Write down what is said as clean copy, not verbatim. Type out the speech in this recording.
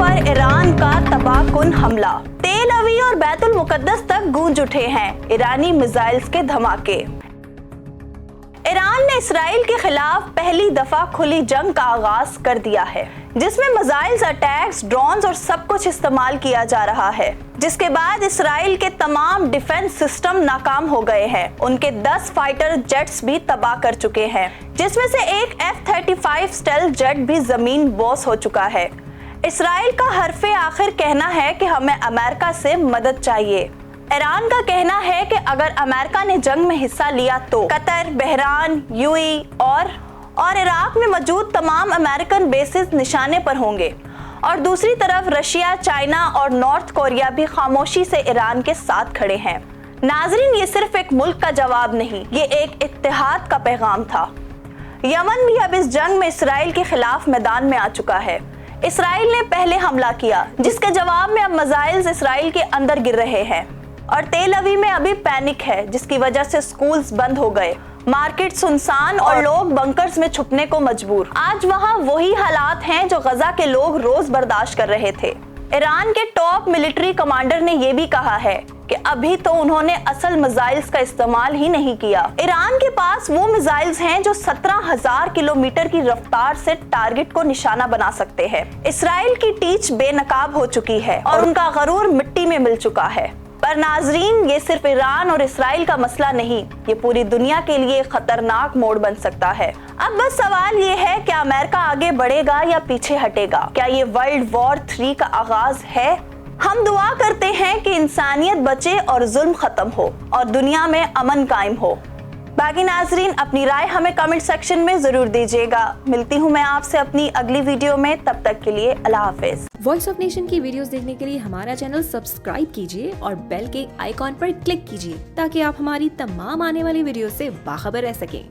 पर ईरान का तबाह कुन हमला। तेल अवीव और बैतुल मुकद्दस तक गूंज उठे हैं ईरानी मिसाइल्स के धमाके। ईरान ने इसराइल के खिलाफ पहली दफा खुली जंग का आगाज कर दिया है, जिसमें मिसाइल्स, अटैक्स, ड्रोन्स और सब कुछ इस्तेमाल किया जा रहा है, जिसके बाद इसराइल के तमाम डिफेंस सिस्टम नाकाम हो गए हैं। उनके 10 फाइटर जेट्स भी तबाह कर चुके हैं, जिसमें से एक F-35 स्टेल्थ जेट भी जमीन बोस हो चुका है। इसराइल का हरफे आखिर कहना है कि हमें अमेरिका से मदद चाहिए। ईरान का कहना है कि अगर अमेरिका ने जंग में हिस्सा लिया तो कतर, बहरान, यूएई और इराक में मौजूद तमाम अमेरिकन बेसेस निशाने पर होंगे। और दूसरी तरफ रशिया, चाइना और नॉर्थ कोरिया भी खामोशी से ईरान के साथ खड़े हैं। नाजरीन, ये सिर्फ एक मुल्क का जवाब नहीं, ये एक इत्तेहाद का पैगाम था। यमन भी अब इस जंग में इसराइल के खिलाफ मैदान में आ चुका है। इसराइल ने पहले हमला किया, जिसके जवाब में अब मिसाइल्स इसराइल के अंदर गिर रहे हैं। और तेल अवीव में अभी पैनिक है, जिसकी वजह से स्कूल्स बंद हो गए, मार्केट सुनसान और लोग बंकर्स में छुपने को मजबूर। आज वहाँ वही हालात हैं जो गजा के लोग रोज बर्दाश्त कर रहे थे। ईरान के टॉप मिलिट्री कमांडर ने यह भी कहा है कि अभी तो उन्होंने असल मिसाइल्स का इस्तेमाल ही नहीं किया। ईरान के पास वो मिसाइल्स हैं जो 17,000 किलोमीटर की रफ्तार से टारगेट को निशाना बना सकते हैं। इसराइल की टीच बेनकाब हो चुकी है और उनका गरूर मिट्टी में मिल चुका है। पर नाजरीन, ये सिर्फ ईरान और इसराइल का मसला नहीं, ये पूरी दुनिया के लिए खतरनाक मोड़ बन सकता है। अब बस सवाल ये है, क्या अमेरिका आगे बढ़ेगा या पीछे हटेगा? क्या ये वर्ल्ड वॉर 3 का आगाज है? हम दुआ करते हैं कि इंसानियत बचे और जुल्म खत्म हो और दुनिया में अमन कायम हो। बाकी नाजरीन, अपनी राय हमें कमेंट सेक्शन में जरूर दीजिएगा। मिलती हूँ मैं आपसे अपनी अगली वीडियो में, तब तक के लिए अल्लाह हाफिज। वॉइस ऑफ नेशन की वीडियोस देखने के लिए हमारा चैनल सब्सक्राइब कीजिए और बेल के आइकॉन पर क्लिक कीजिए, ताकि आप हमारी तमाम आने वाली वीडियो से बाखबर रह सकें।